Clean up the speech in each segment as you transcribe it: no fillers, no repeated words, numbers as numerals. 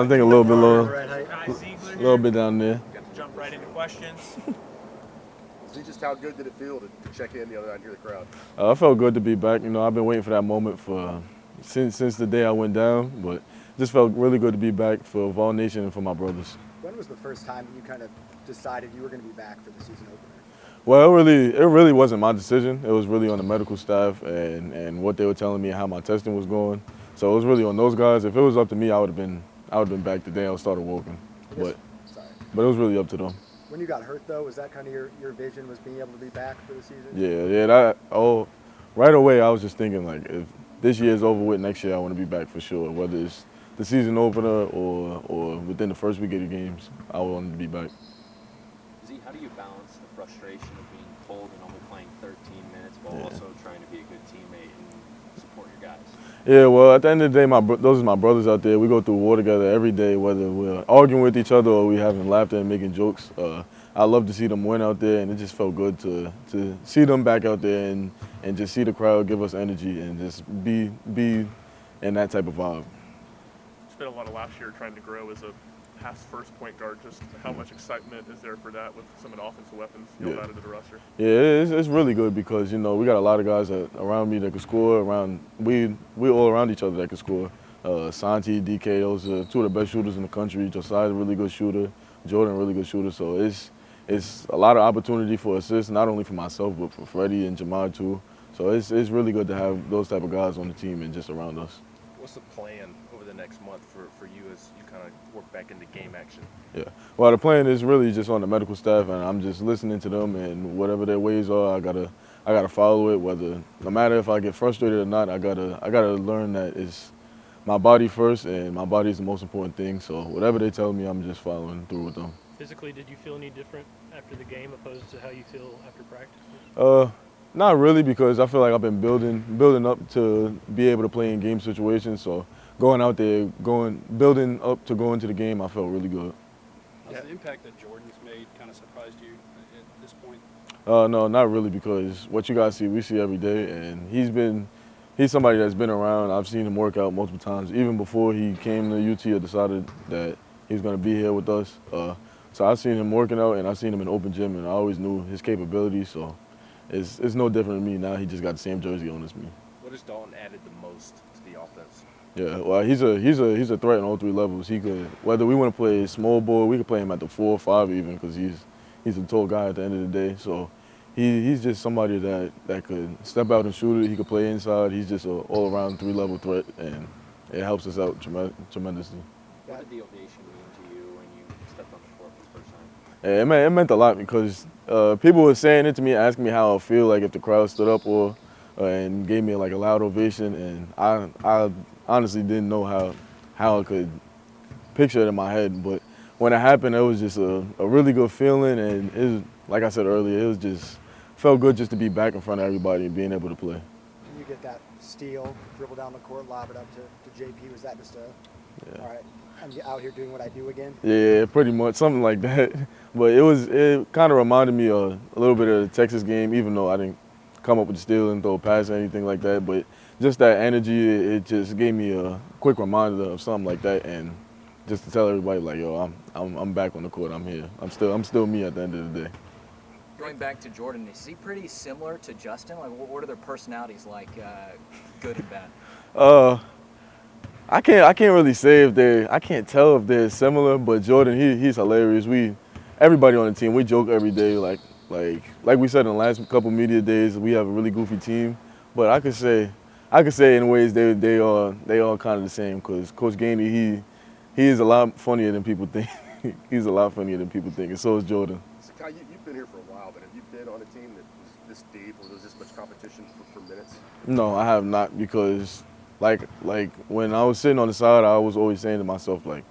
I think a little bit lower, Right height. Zakai, Zeigler a little here. bit down there. Got to jump right into questions. See, just how good did it feel to check in the other night and hear the crowd? I felt good to be back. You know, I've been waiting for that moment for since the day I went down, but just felt really good to be back for Vol Nation and for my brothers. When was the first time that you kind of decided you were going to be back for the season opener? Well, it really wasn't my decision. It was really on the medical staff and what they were telling me, how my testing was going. So it was really on those guys. If it was up to me, I would have been back the day I started walking. But it was really up to them. When you got hurt, though, was that kind of your vision, was being able to be back for the season? Yeah. Right away, I was just thinking, like, if this year is over with, next year I want to be back for sure. Whether it's the season opener or within the first week of the games, I want to be back. Z, how do you balance the frustration of being cold and only playing 13 minutes while also trying to be a good teammate and support your guys? Yeah, well, at the end of the day, those are my brothers out there. We go through war together every day, whether we're arguing with each other or we having laughter and making jokes. I love to see them win out there, and it just felt good to see them back out there and just see the crowd give us energy and just be in that type of vibe. It's been a lot of last year trying to grow as a pass first point guard. Just how much excitement is there for that with some of the offensive weapons you've added to the roster? Yeah, it's really good because, you know, we got a lot of guys around me that can score. We all around each other that can score. Santi, DK, those are two of the best shooters in the country. Josiah's a really good shooter. Jordan, a really good shooter. So it's a lot of opportunity for assists, not only for myself, but for Freddie and Jamar too. So it's really good to have those type of guys on the team and just around us. What's the plan over the next month for you as you kind of work back into game action? Yeah. Well, the plan is really just on the medical staff, and I'm just listening to them, and whatever their ways are, I gotta follow it. No matter if I get frustrated or not, I gotta learn that it's my body first, and my body is the most important thing. So whatever they tell me, I'm just following through with them. Physically, did you feel any different after the game opposed to how you feel after practice? Not really, because I feel like I've been building up to be able to play in game situations. So going out there, building up to go into the game, I felt really good. Has the impact that Jordan's made kind of surprised you at this point? No, not really, because what you guys see, we see every day, and he's somebody that's been around. I've seen him work out multiple times, even before he came to UT or decided that he's going to be here with us. So I've seen him working out, and I've seen him in open gym, and I always knew his capabilities. So it's no different than me now. He just got the same jersey on as me. What has Dalton added the most to the offense? Yeah, well, he's a threat on all three levels. He could, whether we want to play small ball, we could play him at the 4 or 5 even, because he's a tall guy at the end of the day. So he's just somebody that could step out and shoot it. He could play inside. He's just an all-around 3-level threat, and it helps us out tremendously. What did the ovation mean to you when you stepped on the court for the first time? Yeah, it meant a lot, because people were saying it to me, asking me how I feel like if the crowd stood up and gave me like a loud ovation, and I honestly didn't know how I could picture it in my head. But when it happened, it was just a really good feeling, and it was, like I said earlier, it was just felt good just to be back in front of everybody and being able to play. You get that steal, dribble down the court, lob it up to JP. Was that just all right, I'm out here doing what I do again? Yeah, pretty much, something like that. But it kind of reminded me a little bit of the Texas game, even though I didn't come up with the steal and throw a pass or anything like that. But just that energy, it just gave me a quick reminder of something like that, and just to tell everybody, like, yo, I'm back on the court. I'm here. I'm still me at the end of the day. Going back to Jordan, is he pretty similar to Justin? Like, what are their personalities like, good and bad? I can't really say I can't tell if they're similar, but Jordan, he's hilarious. Everybody on the team, we joke every day, like we said in the last couple media days, we have a really goofy team. But I could say in ways they all kind of the same, because Coach Gainey, he is a lot funnier than people think. He's a lot funnier than people think, and so is Jordan. Zakai, you've been here for a while, but have you been on a team that was this deep, or was this much competition for minutes? No, I have not, because like when I was sitting on the side, I was always saying to myself, like,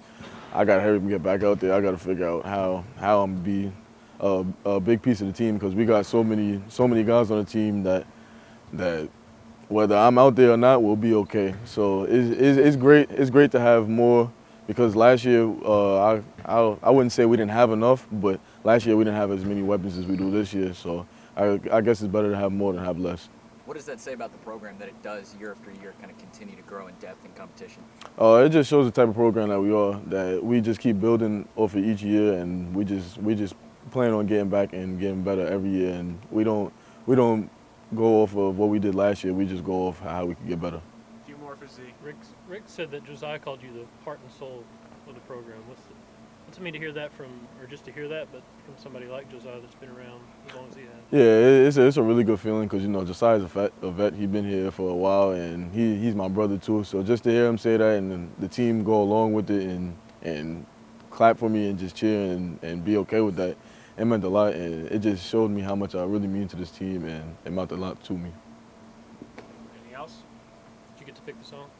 I gotta hurry up and get back out there. I gotta figure out how I'm gonna be a big piece of the team, because we got so many guys on the team that whether I'm out there or not, we'll be okay. So it's great. It's great to have more, because last year I wouldn't say we didn't have enough, but last year we didn't have as many weapons as we do this year. So I guess it's better to have more than have less. What does that say about the program that it does year after year kind of continue to grow in depth and competition? It just shows the type of program that we are, that we just keep building off of each year, and we just plan on getting back and getting better every year, and we don't go off of what we did last year. We just go off how we can get better. A few more for Zeke. Rick said that Josiah called you the heart and soul of the program. What's it mean to hear that from, or just to hear that, but from somebody like Josiah that's been around as long as he has? Yeah, it's a really good feeling because, Josiah's a vet. He's been here for a while, and he's my brother too. So just to hear him say that and then the team go along with it and clap for me and just cheer and be okay with that, it meant a lot. And it just showed me how much I really mean to this team, and it meant a lot to me. Anything else? Did you get to pick the song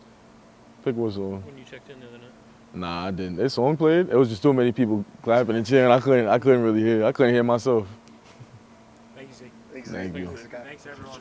Pick what song? when you checked in the other night? Nah, I didn't. This song played. It was just too many people clapping and cheering. I couldn't really hear. I couldn't hear myself. Thank you, Zeke. Thanks, Thank you. Thanks, everyone.